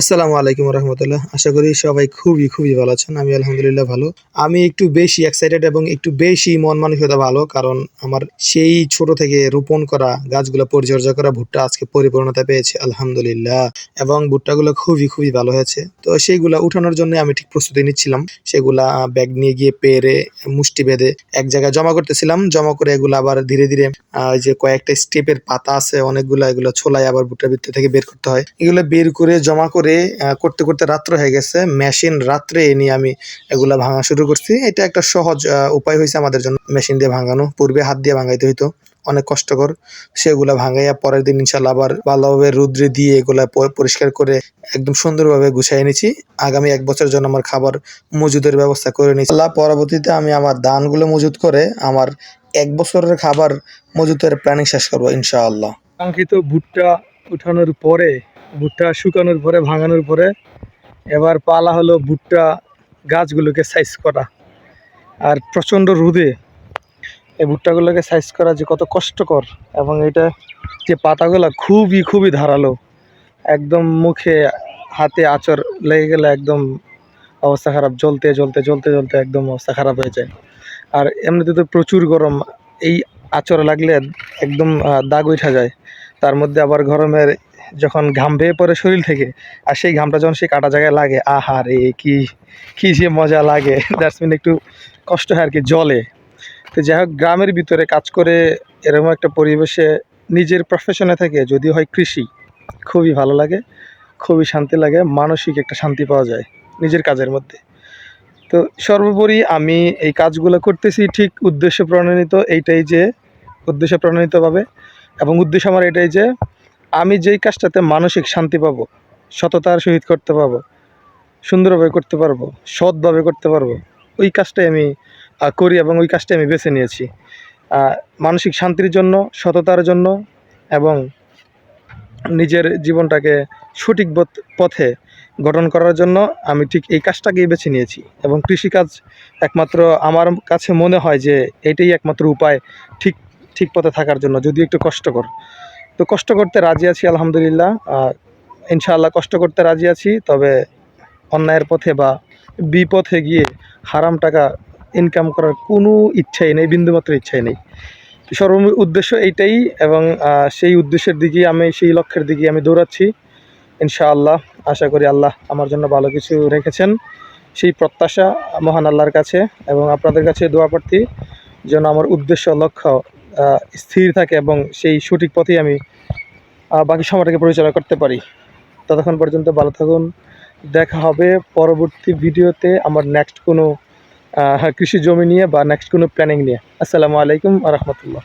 আসসালামু আলাইকুম রহমতুল্লাহ। আশা করি সবাই খুবই ভালো আছেন। আমি আলহামদুলিল্লাহ ভালো। আমি একটু বেশি এক্সাইটেড এবং একটু বেশি মন মানসিকতা ভালো, কারণ আমার সেই ছোট থেকে রোপণ করা গাছগুলো পরিচর্যা করা ভুট্টা আজকে পরিপূর্ণতা পেয়েছে আলহামদুলিল্লাহ। এবং ভুট্টাগুলো খুবই ভালো হয়েছে। তো সেইগুলা উঠানোর জন্য আমি ঠিক প্রস্তুতি নিচ্ছিলাম। সেগুলা ব্যাগ নিয়ে গিয়ে পেরে মুষ্টি বেঁধে এক জায়গায় জমা করতেছিলাম। জমা করে এগুলো আবার ধীরে ওই যে কয়েকটা স্টেপের পাতা আছে অনেকগুলা, এগুলো ছোলাই আবার ভুট্টার ভিতর থেকে বের করতে হয়। এগুলো বের করে জমা করে করতে রাত্র হয়ে গেছে। মেশিন রাত্রে এনে আমি এগুলা ভাঙা শুরু করছি। এটা একটা সহজ উপায় হয়েছে আমাদের জন্য মেশিন দিয়ে ভাঙানো। পূর্বে হাত দিয়ে ভাঙাইতে হইতো, অনেক কষ্টকর। সেগুলা ভাঙাইয়া পরের দিন ইনশাল্লাহ আবার ভালোভাবে রুদ্রে দিয়ে এগুলা পরিষ্কার করে একদম সুন্দরভাবে গুছাই নিয়েছি। আগামী 1 বছরের জন্য আমার খাবার মজুদের ব্যবস্থা করে নিয়েছি। পরবর্তীতে আমি আমার ধানগুলো মজুত করে আমার 1 বছরের খাবার মজুতের প্ল্যানিং শেষ করবো ইনশাআল্লাহ। কাঙ্ক্ষিত ভুট্টা উঠানোর পরে, ভুট্টা শুকানোর পরে, ভাঙানোর পরে এবার পালা হলো ভুট্টা গাছগুলোকে সাইজ করা। আর প্রচণ্ড রোদে এই ভুট্টাগুলোকে সাইজ করা যে কত কষ্টকর, এবং এটা যে পাতাগুলো খুবই ধারালো, একদম মুখে হাতে আঁচড় লেগে গেলে একদম অবস্থা খারাপ। জ্বলতে একদম অবস্থা খারাপ হয়ে যায়। আর এমনিতে তো প্রচুর গরম, এই আঁচড় লাগলে একদম দাগ উঠা যায়। তার মধ্যে আবার গরমের যখন ঘাম বেয়ে পড়ে শরীর থেকে, আর সেই ঘামটা যখন সেই কাটা জায়গায় লাগে, আহা রে কি যে মজা লাগে। দ্যাটস মিন একটু কষ্ট হয় আর কি, জলে। তো যাই হোক, গ্রামের ভিতরে কাজ করে এরকম একটা পরিবেশে নিজের প্রফেশনে থেকে যদি হয় কৃষি, খুবই ভালো লাগে, খুবই শান্তি লাগে, মানসিক একটা শান্তি পাওয়া যায় নিজের কাজের মধ্যে। তো সর্বোপরি আমি এই কাজগুলো করতেছি ঠিক উদ্দেশ্য প্রণোদিতভাবে, এবং উদ্দেশ্য আমার এটাই যে আমি যেই কাজটাতে মানসিক শান্তি পাবো, সততার সহিত করতে পারবো, সুন্দরভাবে করতে পারবো, সৎভাবে করতে পারবো, ওই কাজটাই আমি করি এবং ওই কাজটাই আমি বেছে নিয়েছি। মানসিক শান্তির জন্য, সততার জন্য, এবং নিজের জীবনটাকে সঠিক পথে গঠন করার জন্য আমি ঠিক এই কাজটাকেই বেছে নিয়েছি। এবং কৃষিকাজ একমাত্র আমার কাছে মনে হয় যে এটাই একমাত্র উপায় ঠিক পথে থাকার জন্য, যদিও একটু কষ্টকর। তো কষ্ট করতে রাজি আছি আলহামদুলিল্লাহ। ইনশাআল্লাহ কষ্ট করতে রাজি আছি, তবে অন্যায়ের পথে বা বিপথে গিয়ে হারাম টাকা ইনকাম করার কোনো ইচ্ছাই নেই, বিন্দুমাত্র ইচ্ছাই নেই। উদ্দেশ্য এইটাই, এবং সেই উদ্দেশ্যের দিকেই সেই লক্ষ্যের দিকেই আমি দৌড়াচ্ছি ইনশাআল্লাহ। আশা করি আল্লাহ আমার জন্য ভালো কিছু রেখেছেন, সেই প্রত্যাশা মহান আল্লাহর কাছে এবং আপনাদের কাছে দোয়া প্রার্থী যেন আমার উদ্দেশ্য লক্ষ্য স্থির থাকে এবং সেই সঠিক পথেই আমি বাকি সময়টাকে পরিচালনা করতে পারি। ততক্ষণ পর্যন্ত ভালো থাকুন। দেখা হবে পরবর্তী ভিডিওতে আমার নেক্সট কোনো কৃষি জমি নিয়ে বা নেক্সট কোনো প্ল্যানিং নিয়ে। আসসালামু আলাইকুম ওয়া রাহমাতুল্লাহ।